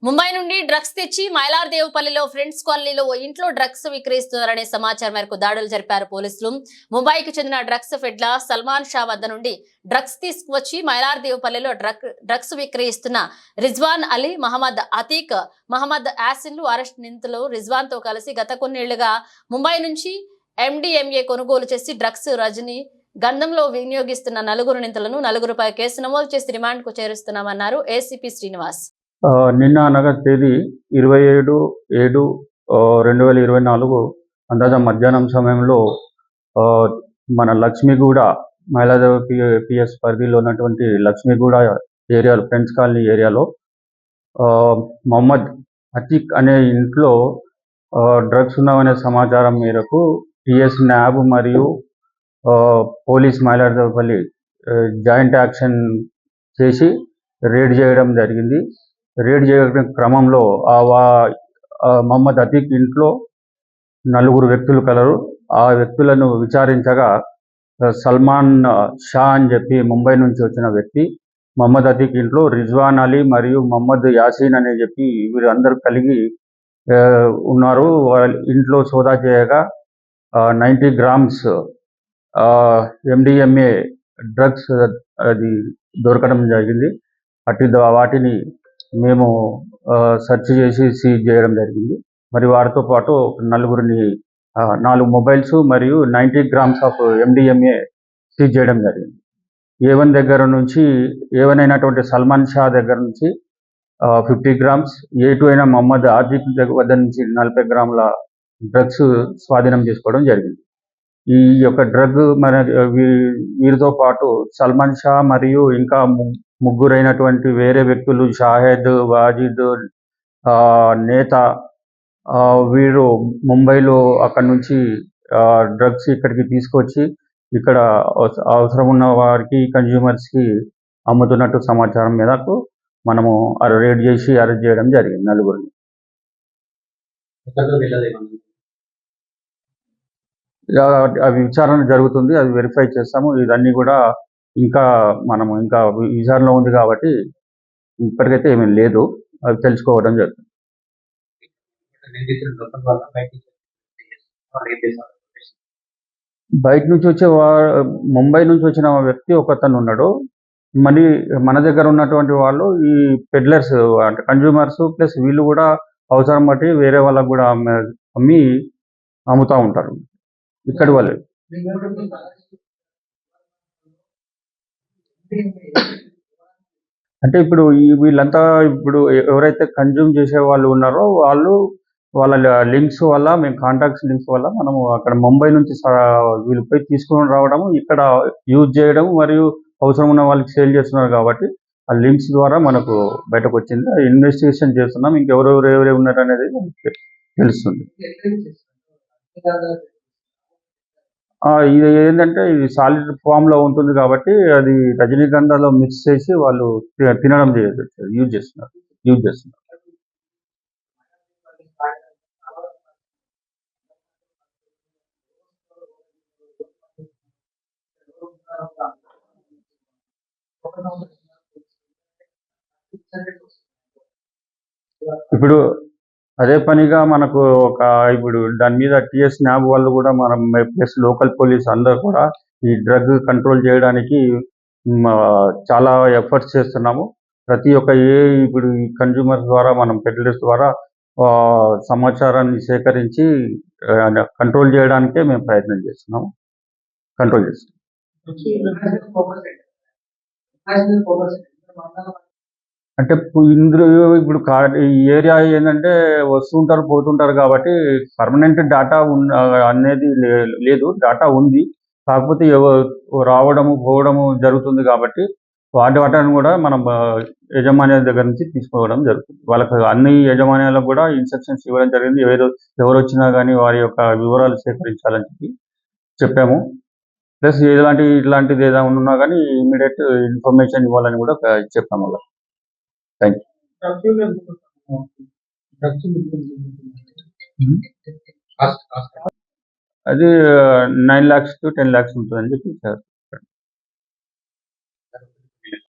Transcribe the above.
ముంబై నుండి డ్రగ్స్ తెచ్చి మైలార్దేవపల్లిలో ఫ్రెండ్స్ కాలనీలో ఓ ఇంట్లో డ్రగ్స్ విక్రయిస్తున్నారనే సమాచారం మేరకు దాడులు జరిపారు పోలీసులు. ముంబైకి చెందిన డ్రగ్స్ ఫెడ్ల సల్మాన్ షా వద్ద నుండి డ్రగ్స్ తీసుకువచ్చి మైలార్దేవపల్లిలో డ్రగ్స్ విక్రయిస్తున్న రిజ్వాన్ అలీ, మహమ్మద్ అతీక్, మహమ్మద్ యాసిన్లు అరెస్ట్. నిందితులు రిజ్వాన్ తో కలిసి గత కొన్నేళ్లుగా ముంబై నుంచి MDMA కొనుగోలు చేసి డ్రగ్స్ రజనీ గంధంలో వినియోగిస్తున్న నలుగురు నిందితులను నలుగురుపై కేసు నమోదు చేసి రిమాండ్ కు చేరుస్తున్నామన్నారు ACP శ్రీనివాస్. నిన్న అనగా తేదీ 27/7/2024 అందాజ మధ్యాహ్నం సమయంలో మన లక్ష్మీగూడ మైలాదేవి PS పరిధిలో ఉన్నటువంటి లక్ష్మీగూడ ఏరియాలో ఫ్రెండ్స్ కాలనీ ఏరియాలో మహమ్మద్ అతీక్ అనే ఇంట్లో డ్రగ్స్ ఉన్నామనే సమాచారం మేరకు TS NAB మరియు పోలీస్ మైలాదేవిపల్లి జాయింట్ యాక్షన్ చేసి రేడ్ చేయడం జరిగింది. రేడ్ చేయడం క్రమంలో మహమ్మద్ అతీక్ ఇంట్లో నలుగురు వ్యక్తులు కలరు. ఆ వ్యక్తులను విచారించగా సల్మాన్ షా అని చెప్పి ముంబై నుంచి వచ్చిన వ్యక్తి, మహమ్మద్ అతీక్ ఇంట్లో రిజ్వాన్ అలీ మరియు మహమ్మద్ యాసీన్ అని చెప్పి వీరందరూ కలిగి ఉన్నారు. వాళ్ళ ఇంట్లో సోదా చేయగా 90 గ్రామ్స్ MDMA డ్రగ్స్ అది దొరకడం జరిగింది. వాటిని మేము సెర్చ్ చేసి సీజ్ చేయడం జరిగింది. మరి వారితో పాటు నలుగురిని 4 మొబైల్స్ మరియు 90 గ్రామ్స్ ఆఫ్ MDMA సీజ్ చేయడం జరిగింది. A1 దగ్గర నుంచి A1 అయినటువంటి సల్మాన్ షా దగ్గర నుంచి 50 గ్రామ్స్, A2 అయిన మహమ్మద్ ఆతిక్ వద్ద నుంచి 40 గ్రాముల డ్రగ్స్ స్వాధీనం చేసుకోవడం జరిగింది. ఈ యొక్క డ్రగ్ మన వీరితో పాటు సల్మాన్ షా మరియు ఇంకా ముగ్గురైనటువంటి వేరే వ్యక్తులు షాహెద్, వాజిద్, నేత, వీరు ముంబైలో అక్కడి నుంచి డ్రగ్స్ ఇక్కడికి తీసుకొచ్చి ఇక్కడ అవసరం ఉన్న వారికి కన్జ్యూమర్స్కి అమ్ముతున్నట్టు సమాచారం మేరకు మనము రేడ్ చేసి అరెస్ట్ చేయడం జరిగింది నలుగురిని. అవి విచారణ జరుగుతుంది, అది వెరిఫై చేస్తాము. ఇవన్నీ కూడా ఇంకా విచారణలో ఉంది కాబట్టి ఇప్పటికైతే ఏమీ లేదు, అవి తెలుసుకోవడం జరుగుతుంది. బయట నుంచి ముంబై నుంచి వచ్చిన వ్యక్తి ఒకతను ఉన్నాడు. మరి మన దగ్గర ఉన్నటువంటి వాళ్ళు ఈ పెడ్లర్స్ అంటే కన్జ్యూమర్స్ ప్లస్ వీళ్ళు కూడా అవసరం బట్టి వేరే వాళ్ళకు కూడా అమ్ముతూ ఉంటారు ఇక్కడి వాళ్ళు. అంటే ఇప్పుడు వీళ్ళంతా ఎవరైతే కన్జ్యూమ్ చేసే వాళ్ళు ఉన్నారో వాళ్ళ లింక్స్ వల్ల, మేము కాంటాక్ట్స్ లింక్స్ వల్ల మనము అక్కడ ముంబై నుంచి వీళ్ళు పోయి తీసుకొని రావడము, ఇక్కడ యూజ్ చేయడం మరియు అవసరం ఉన్న వాళ్ళకి సేల్ చేస్తున్నారు కాబట్టి ఆ లింక్స్ ద్వారా మనకు బయటకు వచ్చింది. ఇన్వెస్టిగేషన్ చేస్తున్నాం, ఇంకెవరెవరు ఉన్నారు అనేది తెలుస్తుంది. ఇది ఏంటంటే ఇది సాలిడ్ ఫామ్లో ఉంటుంది కాబట్టి అది రజనీగంధాలో మిక్స్ చేసి వాళ్ళు తినడం యూజ్ చేస్తున్నారు. ఇప్పుడు అదే పనిగా మనకు ఇప్పుడు దాని మీద TS NAB వాళ్ళు కూడా మనం ప్లస్ లోకల్ పోలీస్ అందరూ కూడా ఈ డ్రగ్ కంట్రోల్ చేయడానికి చాలా ఎఫర్ట్స్ చేస్తున్నాము. ప్రతి ఒక్క ఇప్పుడు ఈ కన్జ్యూమర్ ద్వారా మనం పెడ్లర్స్ ద్వారా సమాచారాన్ని సేకరించి కంట్రోల్ చేయడానికే మేము ప్రయత్నం చేస్తున్నాము, కంట్రోల్ చేస్తున్నాం. అంటే ఇందులో ఇప్పుడు ఈ ఏరియా ఏంటంటే వస్తుంటారు పోతుంటారు కాబట్టి పర్మనెంట్ డేటా అనేది లేదు. డేటా ఉంది, కాకపోతే రావడము పోవడము జరుగుతుంది కాబట్టి వాటిని కూడా మనం యజమానుల దగ్గర నుంచి తీసుకోవడం జరుగుతుంది. వాళ్ళకి అన్ని యజమానులకు కూడా ఇన్స్ట్రక్షన్స్ ఇవ్వడం జరిగింది. ఎవరు వచ్చినా కానీ వారి యొక్క వివరాలు సేకరించాలని చెప్పాము. ప్లస్ ఇట్లాంటిది ఏదైనా ఉన్నా కానీ ఇమీడియట్ ఇన్ఫర్మేషన్ ఇవ్వాలని కూడా చెప్పాము వాళ్ళకి. Thank you. అది 9 lakhs to 10 lakhs ఉంటుందని చెప్పి